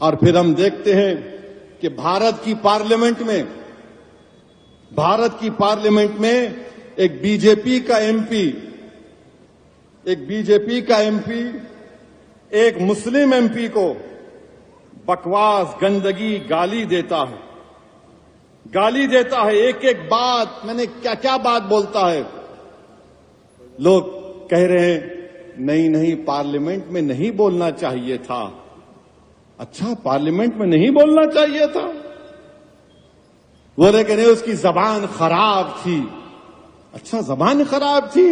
और फिर हम देखते हैं कि भारत की पार्लियामेंट में एक बीजेपी का एमपी एक मुस्लिम एमपी को बकवास, गंदगी, गाली देता है। एक एक बात, मैंने क्या क्या बात बोलता है। लोग कह रहे हैं नहीं पार्लियामेंट में नहीं बोलना चाहिए था। अच्छा, पार्लियामेंट में नहीं बोलना चाहिए था? बोले कि नहीं, उसकी जबान खराब थी। अच्छा, जबान खराब थी?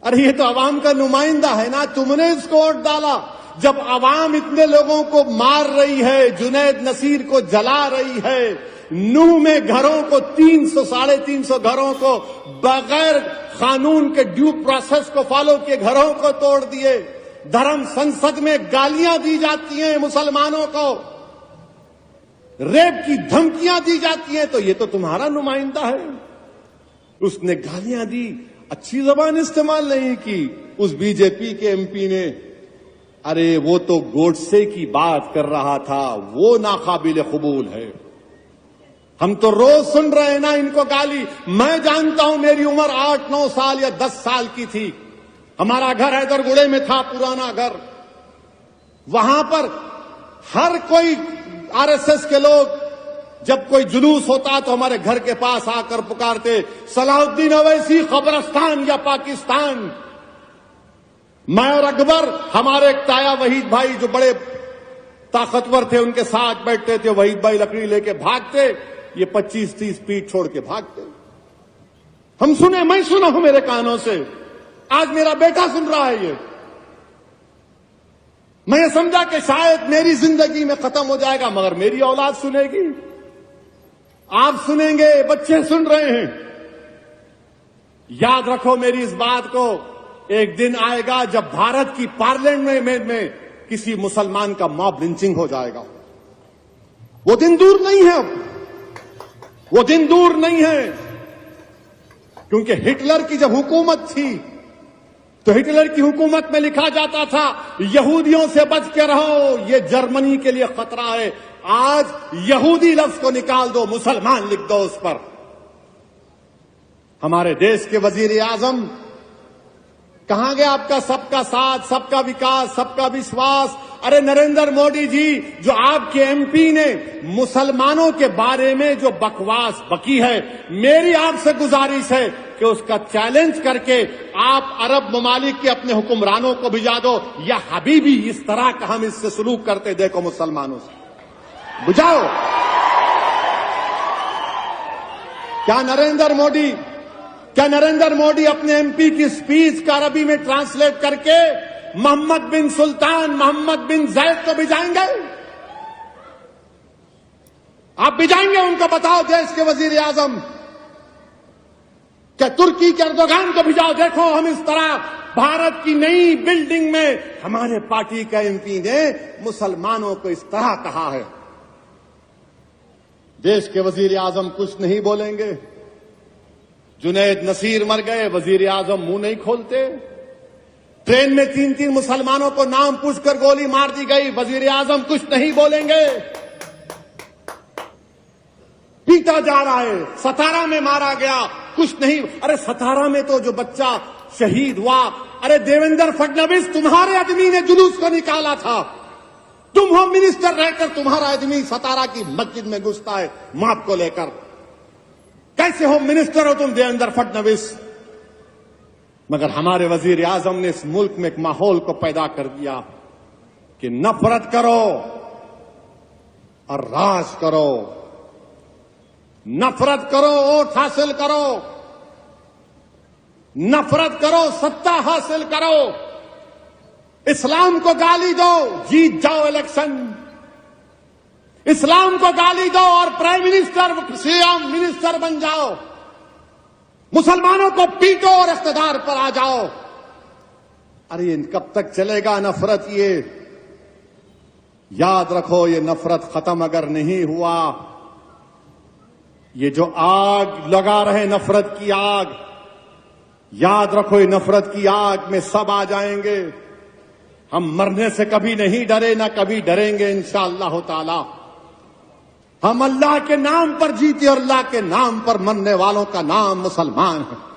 अरे ये तो अवाम का नुमाइंदा है ना, तुमने इसको वोट डाला। जब अवाम इतने लोगों को मार रही है, जुनैद नसीर को जला रही है, नूह में घरों को 300-350 घरों को बगैर कानून के ड्यू प्रोसेस को फॉलो किए घरों को तोड़ दिए, धर्म संसद में गालियां दी जाती हैं मुसलमानों को, रेप की धमकियां दी जाती हैं, तो ये तो तुम्हारा नुमाइंदा है। उसने गालियां दी, अच्छी जबान इस्तेमाल नहीं की। उस बीजेपी के एमपी ने, अरे वो तो गोडसे की बात कर रहा था, वो नाकाबिल कबूल है। हम तो रोज सुन रहे हैं ना इनको गाली। मैं जानता हूं, मेरी उम्र 8-9 साल या 10 साल की थी। हमारा घर हैदरगुड़े में था, पुराना घर। वहां पर हर कोई आरएसएस के लोग, जब कोई जुलूस होता तो हमारे घर के पास आकर पुकारते, सलाहुद्दीन अवैसी कब्रिस्तान या पाकिस्तान। मैं और अकबर, हमारे एक ताया वहीद भाई जो बड़े ताकतवर थे, उनके साथ बैठते थे। वहीद भाई लकड़ी लेके भागते, ये 25-30 फीट छोड़ के भागते। मैं सुना हूं मेरे कानों से। आज मेरा बेटा सुन रहा है ये। मैं समझा कि शायद मेरी जिंदगी में खत्म हो जाएगा, मगर मेरी औलाद सुनेगी, आप सुनेंगे, बच्चे सुन रहे हैं। याद रखो मेरी इस बात को, एक दिन आएगा जब भारत की पार्लियामेंट में किसी मुसलमान का मॉब लिंचिंग हो जाएगा। वो दिन दूर नहीं है, वो दिन दूर नहीं है। क्योंकि हिटलर की जब हुकूमत थी, तो हिटलर की हुकूमत में लिखा जाता था, यहूदियों से बच के रहो, ये जर्मनी के लिए खतरा है। आज यहूदी लफ्ज को निकाल दो, मुसलमान लिख दो उस पर। हमारे देश के वजीर आजम, कहां गया आपका सबका साथ, सबका विकास, सबका विश्वास? अरे नरेंद्र मोदी जी, जो आपके एमपी ने मुसलमानों के बारे में जो बकवास बकी है, मेरी आपसे गुजारिश है कि उसका चैलेंज करके आप अरब ममालिक के अपने हुक्मरानों को भिजा दो, या हबीबी इस तरह का हम इससे सलूक करते देखो मुसलमानों से, बुझाओ। क्या नरेंद्र मोदी अपने एमपी की स्पीच का अरबी में ट्रांसलेट करके मोहम्मद बिन सुल्तान, मोहम्मद बिन जैद को भिजाएंगे? आप भिजाएंगे उनको? बताओ देश के वजीर आजम। क्या तुर्की के अर्दोगान को भिजाओ? देखो हम इस तरह भारत की नई बिल्डिंग में हमारे पार्टी का एमपी ने मुसलमानों को इस तरह कहा है। देश के वजीर आजम कुछ नहीं बोलेंगे। जुनैद नसीर मर गए, वजीर आजम मुंह नहीं खोलते। ट्रेन में 3-3 मुसलमानों को नाम पूछकर गोली मार दी गई, वजीर आजम कुछ नहीं बोलेंगे। पीटा जा रहा है, सतारा में मारा गया, कुछ नहीं। अरे सतारा में तो जो बच्चा शहीद हुआ, अरे देवेंद्र फडणवीस तुम्हारे आदमी ने जुलूस को निकाला था। तुम होम मिनिस्टर रहकर तुम्हारा आदमी सतारा की मस्जिद में घुसता है माप को लेकर। कैसे होम मिनिस्टर हो तुम देवेंद्र फडणवीस? मगर हमारे वजीर आजम ने इस मुल्क में एक माहौल को पैदा कर दिया कि नफरत करो और राज करो, नफरत करो वोट हासिल करो, नफरत करो सत्ता हासिल करो, इस्लाम को गाली दो, जीत जाओ इलेक्शन, इस्लाम को गाली दो और प्राइम मिनिस्टर, सीएम मिनिस्टर बन जाओ, मुसलमानों को पीटो और इख्तिदार पर आ जाओ। अरे ये कब तक चलेगा नफरत? ये याद रखो, ये नफरत खत्म अगर नहीं हुआ, ये जो आग लगा रहे नफरत की आग, याद रखो ये नफरत की आग में सब आ जाएंगे। हम मरने से कभी नहीं डरे, ना कभी डरेंगे इंशाअल्लाह ताला। हम अल्लाह के नाम पर जीते और अल्लाह के नाम पर मरने वालों का नाम मुसलमान है।